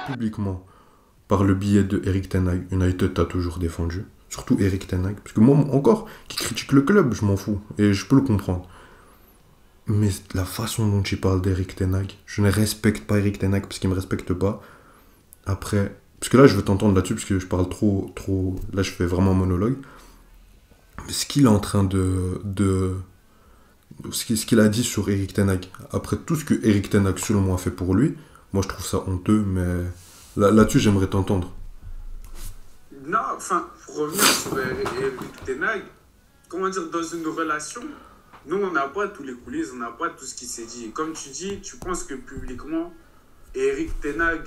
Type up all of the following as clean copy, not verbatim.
publiquement par le biais de Erik ten Hag, United t'a toujours défendu. Surtout Erik ten Hag. Parce que moi, encore, qui critique le club, je m'en fous. Et je peux le comprendre. Mais la façon dont il parle d'Erik ten Hag, je ne respecte pas Erik ten Hag parce qu'il ne me respecte pas. Après, parce que là, je veux t'entendre là-dessus parce que je parle trop. Là, je fais vraiment un monologue. Mais ce qu'il est en train ce qu'il a dit sur Erik ten Hag, après tout ce que Erik ten Hag, selon moi, a fait pour lui, moi, je trouve ça honteux, mais là-dessus, j'aimerais t'entendre. Non, enfin, pour revenir sur Erik ten Hag, comment dire, dans une relation, nous, on n'a pas tous les coulisses, on n'a pas tout ce qui s'est dit. Comme tu dis, tu penses que publiquement, Erik ten Hag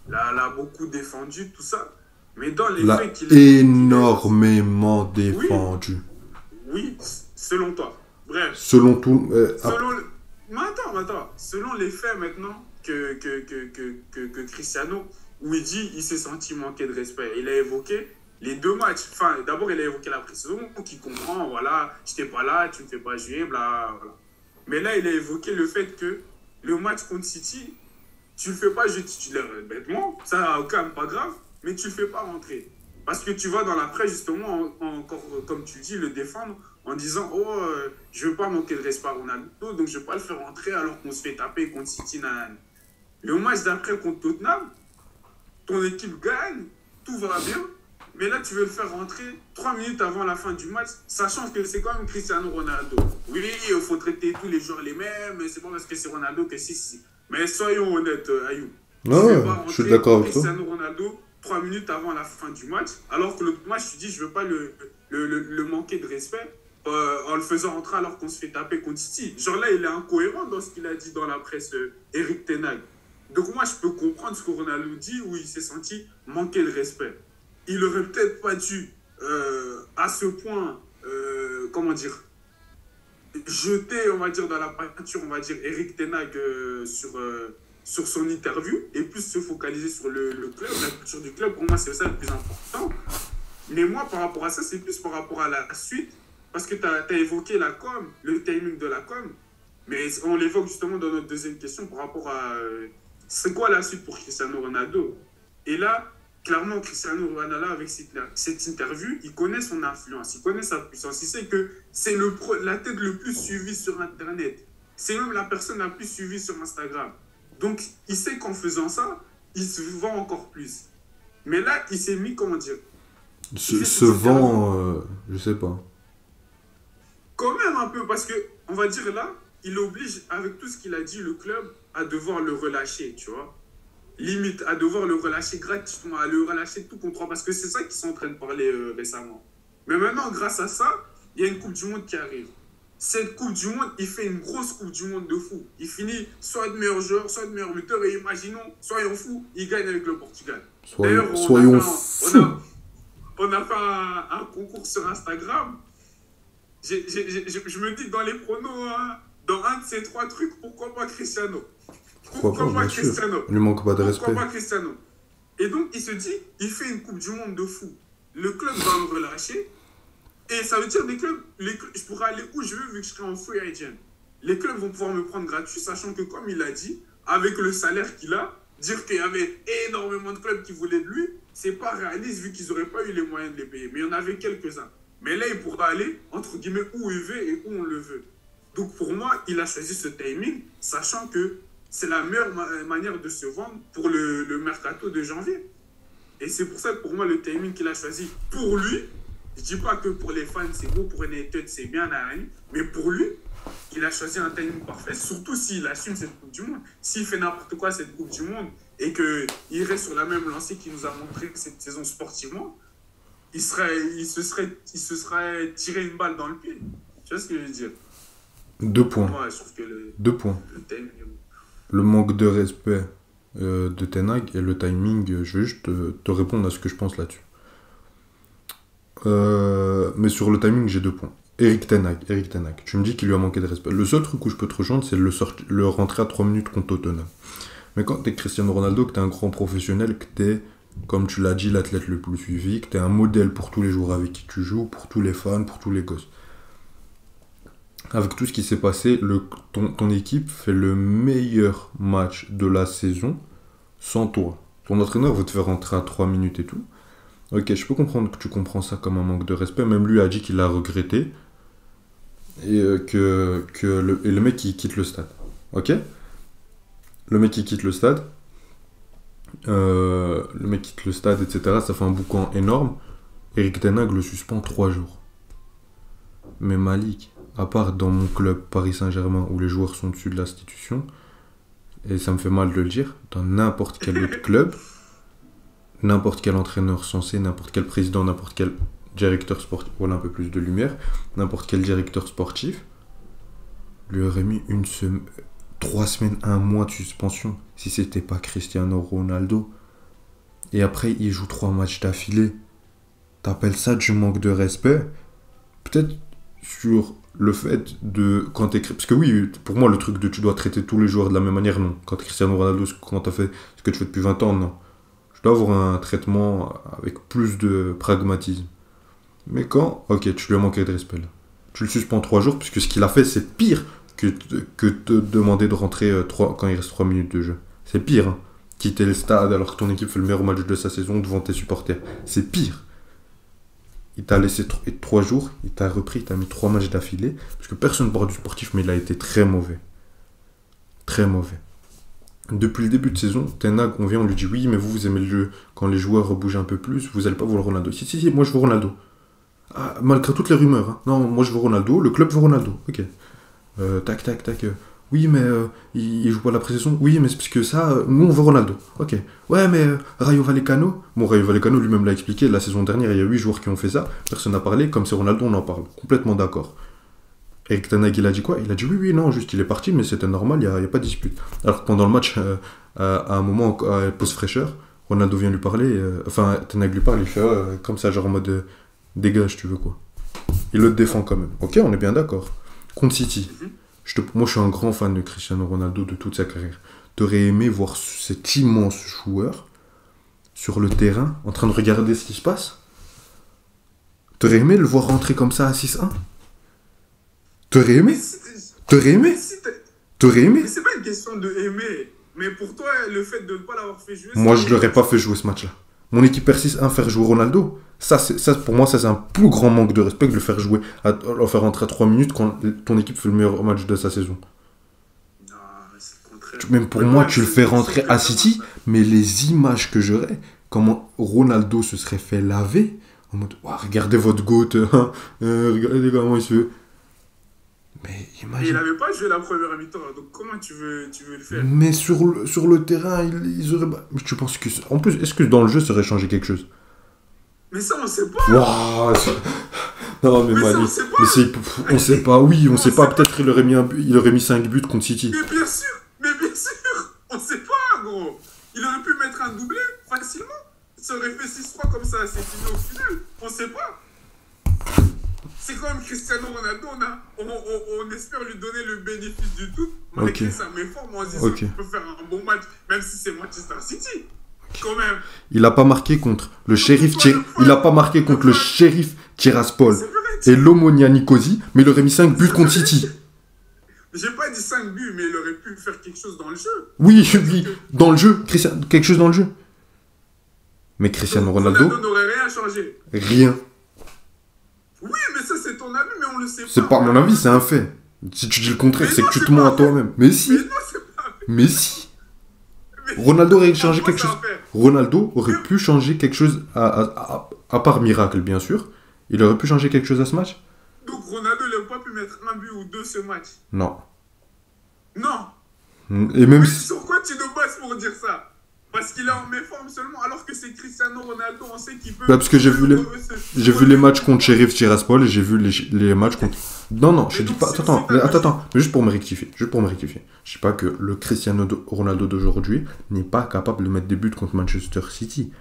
l'a beaucoup défendu, tout ça. Mais dans les L'a faits énormément Oui, défendu. oui, selon toi. Bref, Selon tout. selon... Mais attends. Selon les faits maintenant que Cristiano, où il dit il s'est senti manquer de respect, il a évoqué les deux matchs. Enfin, d'abord, il a évoqué la pré-saison, qui comprend, voilà, je n'étais pas là, tu ne me fais pas jouer, bla, bla. Mais là, il a évoqué le fait que le match contre City, tu ne le fais pas jouer titulaire bêtement, ça, quand même pas grave, mais tu ne le fais pas rentrer. Parce que tu vas dans la presse, justement, encore, comme tu dis, le défendre en disant oh, je ne veux pas manquer de respect à Ronaldo, donc je ne vais pas le faire rentrer alors qu'on se fait taper contre City. Nanana. Le match d'après contre Tottenham, ton équipe gagne, tout va bien, mais là tu veux le faire rentrer 3 minutes avant la fin du match, sachant que c'est quand même Cristiano Ronaldo. Oui, il faut traiter tous les joueurs les mêmes, c'est pas parce que c'est Ronaldo que si. Mais soyons honnêtes, Ayou. Tu ne veux Ouais, pas je suis rentrer d'accord avec toi. Cristiano Ronaldo 3 minutes avant la fin du match, alors que l'autre match, tu dis, je ne veux pas le manquer de respect en le faisant rentrer alors qu'on se fait taper contre City. Genre là, il est incohérent dans ce qu'il a dit dans la presse, Erik ten Hag. Donc moi, je peux comprendre ce que Ronaldo dit, où il s'est senti manquer de respect. Il aurait peut-être pas dû, à ce point, comment dire, jeter, on va dire, dans la peinture, on va dire, Erik ten Hag sur son interview et plus se focaliser sur le club, la culture du club. Pour moi, c'est ça le plus important. Mais moi, par rapport à ça, c'est plus par rapport à la suite, parce que tu as évoqué la com, le timing de la com, mais on l'évoque justement dans notre deuxième question par rapport à c'est quoi la suite pour Cristiano Ronaldo. Et là, clairement, Cristiano Ronaldo, avec cette interview, il connaît son influence, il connaît sa puissance, il sait que c'est la tête le plus suivie sur Internet. C'est même la personne la plus suivie sur Instagram. Donc, il sait qu'en faisant ça, il se vend encore plus. Mais là, il s'est mis, comment dire, il fait Se cette interview vend, je sais pas. quand même un peu, parce que, on va dire là, il oblige, avec tout ce qu'il a dit, le club à devoir le relâcher, tu vois. Limite, à devoir le relâcher gratuitement, à le relâcher tout contrat, parce que c'est ça qu'ils sont en train de parler récemment. Mais maintenant, grâce à ça, il y a une Coupe du Monde qui arrive. Cette Coupe du Monde, il fait une grosse Coupe du Monde de fou. Il finit soit de meilleur joueur, soit de meilleur buteur, et imaginons, soyons fous, il gagne avec le Portugal. D'ailleurs, Soyons fous. on a fait un concours sur Instagram. Je me dis que dans les pronos, hein, dans un de ces trois trucs, pourquoi pas Cristiano? Pourquoi pas, Pourquoi pas bien sûr. Cristiano? Il lui manque pas de Pourquoi respect. pas Cristiano? Et donc, il se dit, il fait une Coupe du Monde de fou. Le club va me relâcher. Et ça veut dire je pourrais aller où je veux vu que je serai en free agent. Les clubs vont pouvoir me prendre gratuit, sachant que, comme il a dit, avec le salaire qu'il a, dire qu'il y avait énormément de clubs qui voulaient de lui, c'est pas réaliste vu qu'ils n'auraient pas eu les moyens de les payer. Mais il y en avait quelques-uns. Mais là, il pourra aller, entre guillemets, où il veut et où on le veut. Donc, pour moi, il a choisi ce timing, sachant que c'est la meilleure manière de se vendre pour le mercato de janvier. Et c'est pour ça que, pour moi, le timing qu'il a choisi pour lui, je dis pas que pour les fans, c'est beau, pour United, c'est bien, mais pour lui, il a choisi un timing parfait, surtout s'il assume cette Coupe du Monde. S'il fait n'importe quoi cette Coupe du Monde et qu'il reste sur la même lancée qu'il nous a montré cette saison sportivement, il se serait tiré une balle dans le pied. Tu vois ce que je veux dire? 2 points. Moi, je trouve que 2 points. le timing est bon. Le manque de respect de ten Hag et le timing, je vais juste te répondre à ce que je pense là-dessus. Mais sur le timing, j'ai 2 points. Erik ten Hag. Tu me dis qu'il lui a manqué de respect. Le seul truc où je peux te rejoindre, c'est le rentrer à 3 minutes contre Tottenham. Mais quand t'es Cristiano Ronaldo, que t'es un grand professionnel, que t'es, comme tu l'as dit, l'athlète le plus suivi, que t'es un modèle pour tous les joueurs avec qui tu joues, pour tous les fans, pour tous les gosses. Avec tout ce qui s'est passé, ton équipe fait le meilleur match de la saison sans toi. Ton entraîneur veut te faire rentrer à 3 minutes et tout. Ok, je peux comprendre que tu comprends ça comme un manque de respect. Même lui a dit qu'il l'a regretté. Et et le mec, il quitte le stade. Ok? Le mec, il quitte le stade. Etc. Ça fait un boucan énorme. Erik ten Hag le suspend 3 jours. Mais Malik, à part dans mon club Paris Saint-Germain où les joueurs sont dessus de l'institution, et ça me fait mal de le dire, dans n'importe quel autre club, n'importe quel entraîneur censé, n'importe quel président, n'importe quel directeur sportif, voilà un peu plus de lumière, n'importe quel directeur sportif, lui aurait mis 3 semaines, 1 mois de suspension si c'était pas Cristiano Ronaldo. Et après, il joue 3 matchs d'affilée. T'appelles ça du manque de respect? Peut-être sur le fait de... Parce que oui, pour moi, le truc de tu dois traiter tous les joueurs de la même manière, non. Quand Cristiano Ronaldo, quand t'as fait ce que tu fais depuis 20 ans, non. Je dois avoir un traitement avec plus de pragmatisme. Mais quand, ok, tu lui as manqué de respect là. Tu le suspends 3 jours, puisque ce qu'il a fait, c'est pire que te demander de rentrer quand il reste 3 minutes de jeu. C'est pire, hein. Quitter le stade alors que ton équipe fait le meilleur match de sa saison devant tes supporters. C'est pire. Il t'a laissé 3 jours, il t'a repris, il t'a mis 3 matchs d'affilée. Parce que personne ne parle du sportif, mais il a été très mauvais. Très mauvais. Depuis le début de saison, Ten Hag, on lui dit oui, mais vous aimez le jeu. Quand les joueurs bougent un peu plus, vous n'allez pas vouloir Ronaldo. Si, moi je veux Ronaldo. Ah, malgré toutes les rumeurs. Hein. Non, moi je veux Ronaldo, le club veut Ronaldo. Ok. Tac. Oui, mais il joue pas la pré-saison. Oui, mais c'est parce que ça, nous on veut Ronaldo. Ok. Ouais, mais Rayo Vallecano. Bon, Rayo Vallecano lui-même l'a expliqué. La saison dernière, il y a 8 joueurs qui ont fait ça. Personne n'a parlé. Comme c'est Ronaldo, on en parle. Complètement d'accord. Erik ten Hag, il a dit quoi? Il a dit oui, non, juste il est parti, mais c'était normal, il n'y a pas de dispute. Alors que pendant le match, à un moment, à pause fraîcheur, Ronaldo vient lui parler. Ten Hag lui parle, il fait comme ça, genre en mode dégage, tu veux quoi. Il le défend quand même. Ok, on est bien d'accord. Contre City. Moi, je suis un grand fan de Cristiano Ronaldo de toute sa carrière. T'aurais aimé voir cet immense joueur sur le terrain, en train de regarder ce qui se passe? T'aurais aimé le voir rentrer comme ça à 6-1? T'aurais aimé? T'aurais aimé? T'aurais aimé? Mais c'est pas une question de aimer. Mais pour toi, le fait de ne pas l'avoir fait jouer... Moi, je l'aurais pas fait jouer ce match-là. Mon équipe persiste à faire jouer Ronaldo. Ça, pour moi, c'est un plus grand manque de respect que de le faire jouer, le faire rentrer à 3 minutes quand ton équipe fait le meilleur match de sa saison. Non, c'est le contraire. Même pour moi, tu le fais rentrer à City, mais les images que j'aurais, comment Ronaldo se serait fait laver, en mode, oh, regardez votre goat, regardez comment il se fait... Mais imagine... Et il n'avait pas joué la première mi-temps, donc comment tu veux le faire? Mais sur le terrain, ils auraient... Tu penses que... En plus, est-ce que dans le jeu, ça aurait changé quelque chose? Mais ça, on sait pas. Wow, non, mais Mali, on sait pas. Oui, on sait pas. Peut-être il aurait mis 5 buts contre City. Mais bien sûr, on sait pas, gros. Il aurait pu mettre un doublé facilement. Ça aurait fait 6-3 comme ça, c'est fini au final. On sait pas. C'est quand même Cristiano Ronaldo, on espère lui donner le bénéfice du doute, malgré sa méforme, en disant qu'il peut faire un bon match, même si c'est Manchester City. Quand même. Il a pas marqué contre le shérif Tiraspol et l'Omonia Nicosie, mais il aurait mis 5 buts contre City. J'ai pas dit 5 buts, mais il aurait pu faire quelque chose dans le jeu. Oui, dans le jeu, quelque chose dans le jeu. Mais Cristiano Ronaldo n'aurait rien changé. Rien. Oui, mais ça c'est ton avis, mais on le sait pas. C'est pas mon avis, c'est un fait. Si tu dis le contraire, c'est que tu te mens à toi-même. Mais si. Mais si. Ronaldo aurait changé quelque chose. Ronaldo aurait pu changer quelque chose, à part miracle, bien sûr. Il aurait pu changer quelque chose à ce match. Donc Ronaldo n'aurait pas pu mettre un but ou deux ce match. Non. Non. Et même sur quoi tu nous bases pour dire ça? Parce qu'il est en méforme seulement, alors que c'est Cristiano Ronaldo, on sait qu'il peut... Parce que j'ai vu les matchs contre Sheriff Tiraspol et j'ai vu les matchs contre... Non, je dis pas... Attends, mais juste pour me rectifier. Je dis pas que le Cristiano Ronaldo d'aujourd'hui n'est pas capable de mettre des buts contre Manchester City.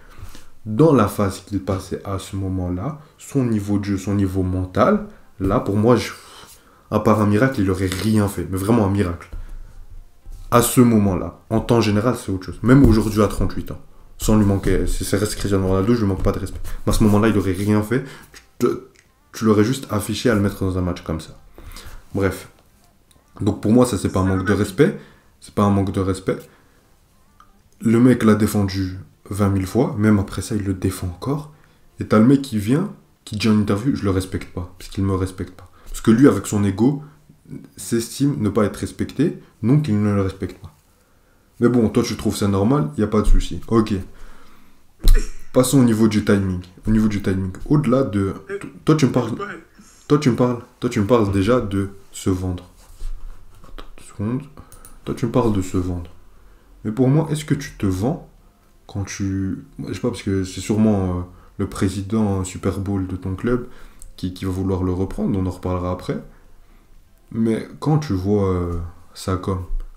Dans la phase qu'il passait à ce moment-là, son niveau de jeu, son niveau mental, là, pour moi, à part un miracle, il aurait rien fait. Mais vraiment un miracle. À ce moment-là, en temps général, c'est autre chose. Même aujourd'hui, à 38 ans, sans lui manquer, si ça reste Cristiano Ronaldo, je lui manque pas de respect. Mais à ce moment-là, il aurait rien fait. Tu l'aurais juste affiché à le mettre dans un match comme ça. Bref. Donc pour moi, ça, c'est pas un manque de respect. C'est pas un manque de respect. Le mec l'a défendu 20 000 fois, même après ça, il le défend encore. Et t'as le mec qui vient, qui dit en interview, je le respecte pas, parce qu'il me respecte pas. Parce que lui, avec son ego, s'estime ne pas être respecté, donc il ne le respecte pas. Mais bon, toi tu trouves ça normal, il n'y a pas de souci. Ok. Passons au niveau du timing. Au niveau du timing. Au-delà de... Toi tu me parles... Toi tu me parles déjà de se vendre. Attends une seconde. Toi tu me parles de se vendre. Mais pour moi, est-ce que tu te vends quand tu... Je sais pas, parce que c'est sûrement le président Super Bowl de ton club qui va vouloir le reprendre, on en reparlera après. Mais quand tu vois ça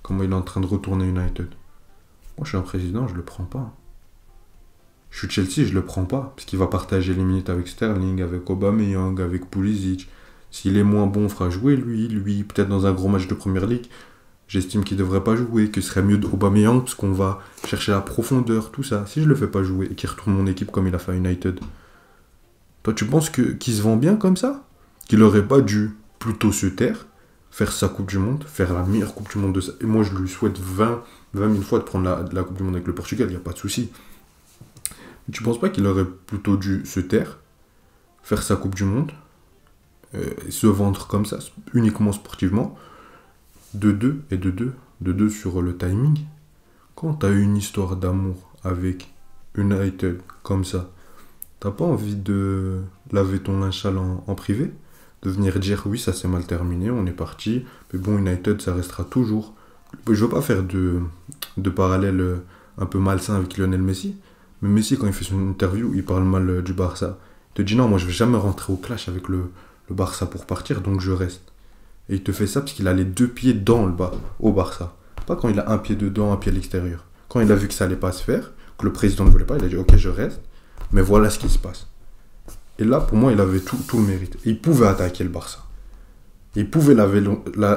comment il est en train de retourner United, moi je suis un président, je le prends pas. Je suis Chelsea, je le prends pas. Parce qu'il va partager les minutes avec Sterling, avec Aubameyang, avec Pulisic. S'il est moins bon, on fera jouer lui, peut-être dans un gros match de Premier League. J'estime qu'il devrait pas jouer, que ce serait mieux d'Aubameyang, parce qu'on va chercher la profondeur, tout ça. Si je le fais pas jouer et qu'il retourne mon équipe comme il a fait à United, toi tu penses qu'il se vend bien comme ça? Qu'il aurait pas dû plutôt se taire, faire sa Coupe du Monde, faire la meilleure Coupe du Monde de ça. Et moi je lui souhaite 20 000 fois de prendre la Coupe du Monde avec le Portugal, il n'y a pas de souci. Tu penses pas qu'il aurait plutôt dû se taire, faire sa Coupe du Monde, se vendre comme ça, uniquement sportivement, de deux sur le timing? Quand t'as eu une histoire d'amour avec United comme ça, t'as pas envie de laver ton linge sale en privé? De venir dire oui, ça s'est mal terminé, on est parti, mais bon, United ça restera toujours. Je veux pas faire de parallèle un peu malsain avec Lionel Messi, mais Messi, quand il fait son interview, il parle mal du Barça. Il te dit non, moi je vais jamais rentrer au clash avec le Barça pour partir, donc je reste. Et il te fait ça parce qu'il a les deux pieds dans le bas, au Barça. Pas quand il a un pied dedans, un pied à l'extérieur. Quand il a vu que ça allait pas se faire, que le président ne voulait pas, il a dit ok, je reste, mais voilà ce qui se passe. Et là, pour moi, il avait tout le mérite. Et il pouvait attaquer le Barça. Il pouvait laver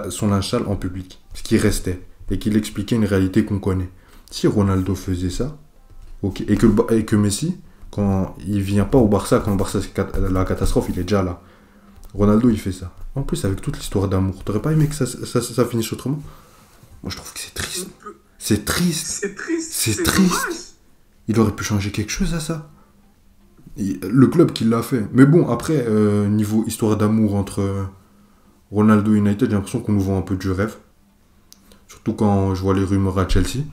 son linge sale en public, parce qu'il restait, et qu'il expliquait une réalité qu'on connaît. Si Ronaldo faisait ça, ok, et que Messi, quand il vient pas au Barça, quand le Barça c'est la catastrophe, il est déjà là. Ronaldo, il fait ça. En plus, avec toute l'histoire d'amour, t'aurais pas aimé que ça finisse autrement? Moi, je trouve que c'est triste. C'est triste. C'est triste. Il aurait pu changer quelque chose à ça. Le club qui l'a fait. Mais bon, après, niveau histoire d'amour entre Ronaldo et United, j'ai l'impression qu'on nous vend un peu du rêve. Surtout quand je vois les rumeurs à Chelsea.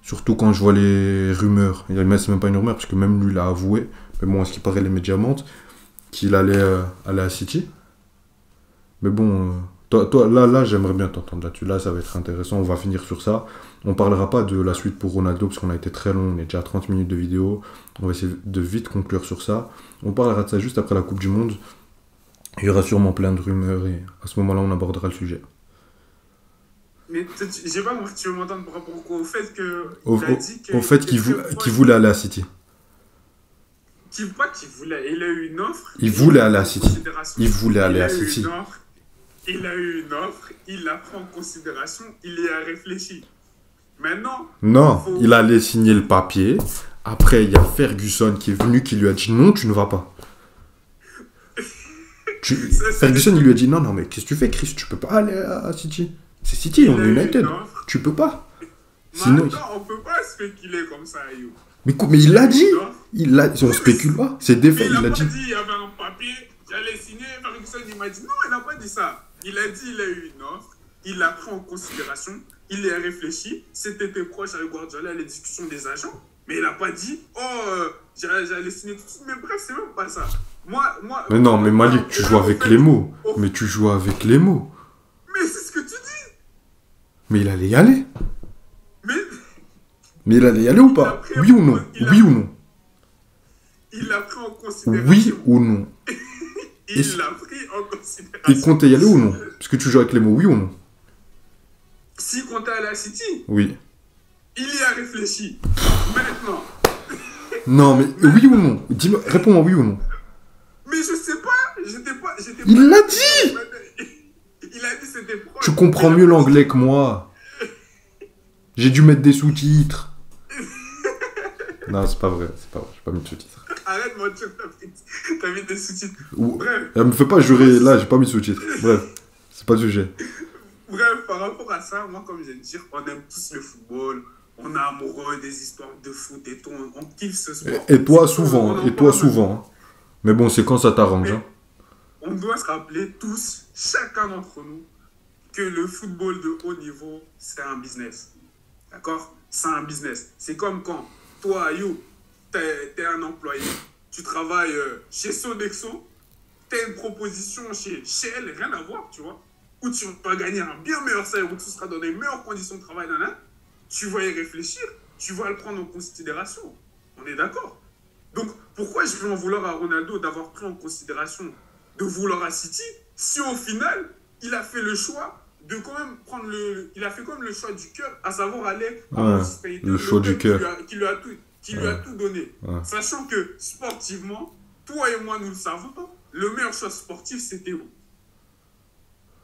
Surtout quand je vois les rumeurs. C'est même pas une rumeur, parce que même lui l'a avoué. Mais bon, à ce qui paraît, les médias mentent. Qu'il allait aller à City. Mais bon, toi là, j'aimerais bien t'entendre là-dessus. Là, ça va être intéressant. On va finir sur ça. On parlera pas de la suite pour Ronaldo, parce qu'on a été très long. On est déjà à 30 minutes de vidéo. On va essayer de vite conclure sur ça. On parlera de ça juste après la Coupe du Monde. Il y aura sûrement plein de rumeurs et à ce moment-là, on abordera le sujet. Mais j'ai pas compris, tu veux m'entendre par rapport au fait que... Au fait qu'il voulait aller à City. Qu'il voulait... Il a eu une offre... Il voulait aller à City. Il voulait aller à City. Il a eu une offre, il la prend en considération, il y a réfléchi. Maintenant... Non, il allait signer le papier. Après, il y a Ferguson qui est venu, qui lui a dit non, tu ne vas pas. Ferguson, il lui a dit non, mais qu'est-ce que tu fais, Chris? Tu peux pas aller à City. C'est City, on est United. Tu peux pas. Sinon, on peut pas spéculer comme ça, Ayoub. Mais il l'a dit. On spécule pas. C'est des faits, il l'a dit. dit. Il y avait un papier, j'allais signer. Ferguson, il m'a dit non, il n'a pas dit ça. Il a dit il a eu une offre, il l'a pris en considération, il y a réfléchi. C'était proche avec Guardiola, les discussions des agents. Mais il n'a pas dit j'allais signer tout de suite. Mais bref, c'est même pas ça. Mais non, mais Malik, tu joues avec les mots. Mais tu joues avec les mots. Mais c'est ce que tu dis. Mais il allait y aller. Mais il allait y aller ou pas? Oui ou non? Oui ou non? Il l'a pris en considération. Oui ou non? Il l'a pris en considération. Il comptait y aller ou non? Parce que tu joues avec les mots, oui ou non? S'il comptait aller à City? Oui. Il y a réfléchi. Maintenant. Non, mais oui ou non? Dis-moi, réponds-moi oui ou non? Mais je sais pas. Il l'a dit! Il a dit c'était proche. Tu comprends mieux l'anglais que moi. J'ai dû mettre des sous-titres. Non, c'est pas vrai. J'ai pas mis de sous-titres. Arrête de mentir, t'as mis des sous-titres. Bref. Elle me fait pas jurer, là, j'ai pas mis de sous-titres. Bref, c'est pas le sujet. Bref, par rapport à ça, moi, comme je viens de dire, on aime tous le football. on est amoureux des histoires de foot et tout, on kiffe ce sport. Et toi, C'est souvent. on en Et toi, parle. souvent. Hein. Mais bon, c'est quand ça t'arrange. Hein. Mais on doit se rappeler tous, chacun d'entre nous, que le football de haut niveau, c'est un business. D'accord? C'est un business. C'est comme quand toi, Ayou, t'es un employé, tu travailles chez Sodexo, t'as une proposition chez Shell, rien à voir, tu vois, où tu vas gagner un bien meilleur salaire, où tu seras dans des meilleures conditions de travail, tu vas y réfléchir, tu vas le prendre en considération. On est d'accord? Donc, pourquoi je vais en vouloir à Ronaldo d'avoir pris en considération de vouloir à City si au final, il a fait le choix de quand même prendre le... Il a fait quand même le choix du cœur, à savoir aller à Ouais, Manchester United, le choix du club cœur. qui lui a tout donné. Ouais. Sachant que sportivement, toi et moi, nous le savons, le meilleur choix sportif, c'était où?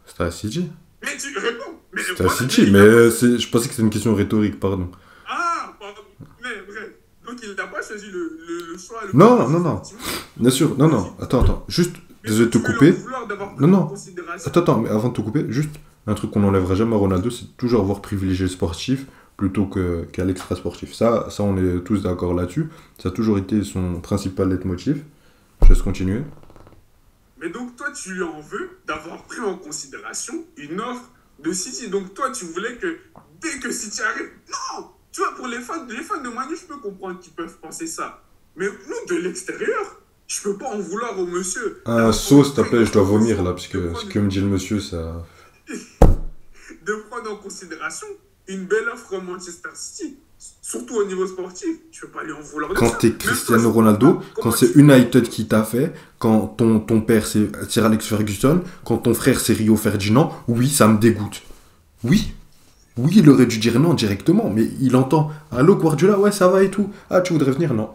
C'était à City. Mais tu réponds. Mais C'était à voilà, City, il mais a pas- je pensais que c'était une question rhétorique, pardon. Ah, pardon. Mais bref. Donc, il n'a pas choisi le choix le Non, plus non, non. sportivement. Bien sûr, non, non, attends. Juste, Mais désolé de te tu veux couper. leur vouloir d'avoir pris Non, non. en considération. Attends, mais avant de te couper, juste un truc qu'on n'enlèvera jamais à Ronaldo, c'est toujours avoir privilégié le sportif plutôt qu'à l'extra-sportif. Ça, on est tous d'accord là-dessus. Ça a toujours été son principal leitmotiv. Je laisse continuer. Mais donc, toi, tu lui en veux d'avoir pris en considération une offre de City. Donc, toi, tu voulais que dès que City arrive. Non! Tu vois, pour les fans de Manu, je peux comprendre qu'ils peuvent penser ça. Mais nous, de l'extérieur, je peux pas en vouloir au monsieur. Un sauce, s'il te plaît, je dois vomir là, parce que ce que me dit le monsieur, ça. De prendre en considération une belle offre au Manchester City. Surtout au niveau sportif. Je peux pas lui en vouloir de Quand ça. t'es Même toi, Cristiano je Ronaldo, comprends pas quand comment c'est tu- United qui t'a fait, quand ton père c'est Sir Alex Ferguson, quand ton frère c'est Rio Ferdinand, oui, ça me dégoûte. Oui. Oui, il aurait dû dire non directement, mais il entend allô Guardiola, ouais, ça va et tout. Ah, tu voudrais venir? Non.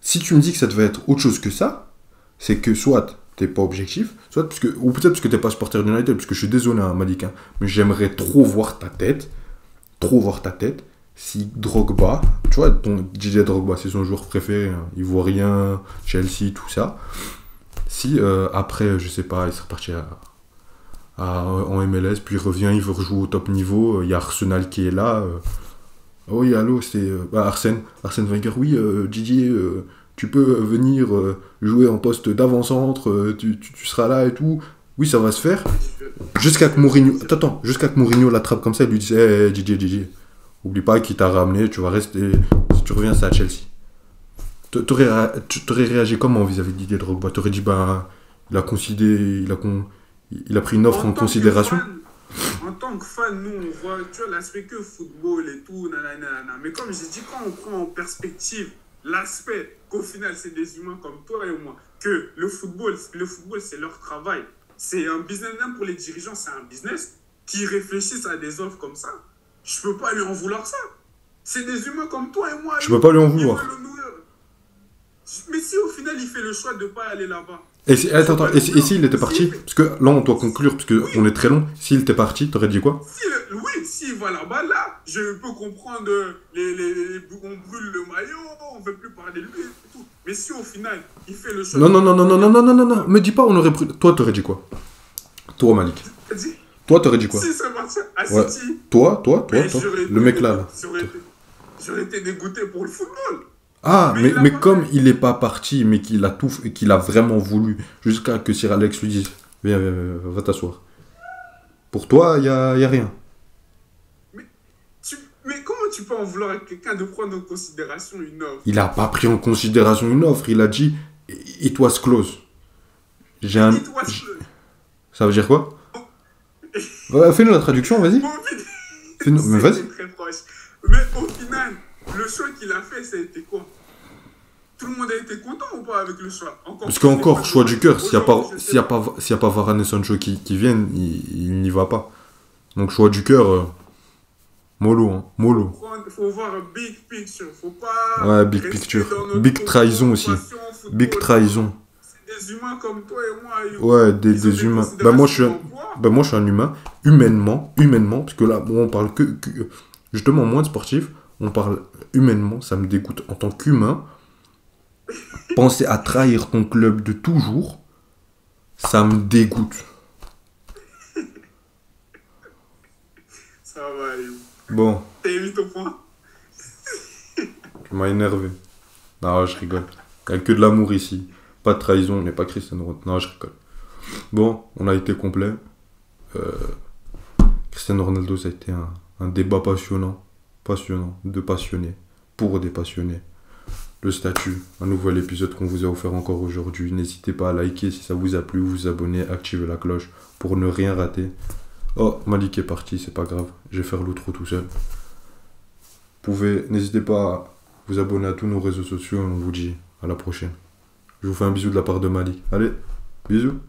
Si tu me dis que ça devait être autre chose que ça, c'est que soit t'es pas objectif, soit parce que, ou peut-être parce que t'es pas supporter d'United, parce que je suis désolé, hein, Malik, hein, mais j'aimerais trop voir ta tête, si Drogba, tu vois, ton Didier Drogba, c'est son joueur préféré, hein, ivoirien, Chelsea, tout ça, si après, je sais pas, il serait parti en MLS, puis il revient, il veut rejouer au top niveau, il y a Arsenal qui est là, oui, allô, c'est Arsène Wenger, oui, Didier, tu peux venir jouer en poste d'avant-centre, tu seras là et tout, oui, ça va se faire, jusqu'à que Mourinho l'attrape comme ça, il lui dit, hey, Didier, oublie pas qu'il t'a ramené, tu vas rester, si tu reviens, c'est à Chelsea. T'aurais réagi comment vis-à-vis de Didier Drogba? T'aurais dit, ben, il a pris une offre en tant que considération. En tant que fan, nous, on voit, tu vois, l'aspect que football et tout, nanana. Mais comme j'ai dit, quand on prend en perspective l'aspect qu'au final, c'est des humains comme toi et moi, que le football, c'est leur travail. C'est un business, même pour les dirigeants, c'est un business qui réfléchissent à des offres comme ça. Je peux pas lui en vouloir ça. C'est des humains comme toi et moi. Je peux pas lui en Ils vouloir. veulent le nourrir. Mais si au final, il fait le choix de ne pas aller là-bas. Attends, et s'il était parti? Parce que là, on doit conclure, parce qu'on est très long. S'il était parti, t'aurais dit quoi? Oui, s'il va là-bas, là, je peux comprendre, on brûle le maillot, on ne veut plus parler de lui et tout. Mais si au final, il fait le choix... Non, me dis pas, on aurait pris... Toi, t'aurais dit quoi? Toi, Malik. Vas-y. Toi, t'aurais dit quoi? Si c'est parti à Ouais. City, Toi, mais j'aurais le mec là. J'aurais été dégoûté pour le football. Ah, Mais il a mais pas comme fait. il est pas parti, mais qu'il a tout, qu'il a vraiment voulu, jusqu'à que Sir Alex lui dise, viens, va t'asseoir. Pour toi, y a rien. Mais comment tu peux en vouloir à quelqu'un de prendre en considération une offre? Il a pas pris en considération une offre, il a dit, it was close. J'ai un... It was- Ça veut dire quoi? Ouais, fais-nous la traduction, vas-y. Fais-nous, mais vas-y. Très proche. Mais au final, le choix qu'il a fait, ça a été quoi? Tout le monde a été content ou pas avec le choix? Parce qu'encore, choix du cœur, s'il n'y a Aujourd'hui, je sais pas Varane et Sancho qui viennent, il n'y va pas. Donc choix du cœur, mollo, hein, mollo. Faut voir un big picture, faut pas... Ouais, big rester picture. dans notre Big trahison aussi. passion football. Big trahison. C'est des humains comme toi et moi. Ouais, Ils ont des humains. considérations Moi je suis un humain. Humainement, parce que là, bon, on parle que justement, moins de sportifs, on parle humainement, ça me dégoûte. En tant qu'humain, penser à trahir ton club de toujours, ça me dégoûte. Ça va, Bon, T'as mis ton point. Tu m'as énervé. Non, je rigole. Il n'y a que de l'amour ici. Pas de trahison, on n'est pas Cristiano Ronaldo. Non, je rigole. Bon, on a été complet. Cristiano Ronaldo, ça a été un débat passionnant. Passionnant. De passionnés. Pour des passionnés. Le statut, un nouvel épisode qu'on vous a offert encore aujourd'hui. N'hésitez pas à liker si ça vous a plu, vous abonner, activer la cloche pour ne rien rater. Oh, Malik est parti, c'est pas grave. Je vais faire l'outro tout seul. N'hésitez pas à vous abonner à tous nos réseaux sociaux et on vous dit à la prochaine. Je vous fais un bisou de la part de Malik. Allez, bisous.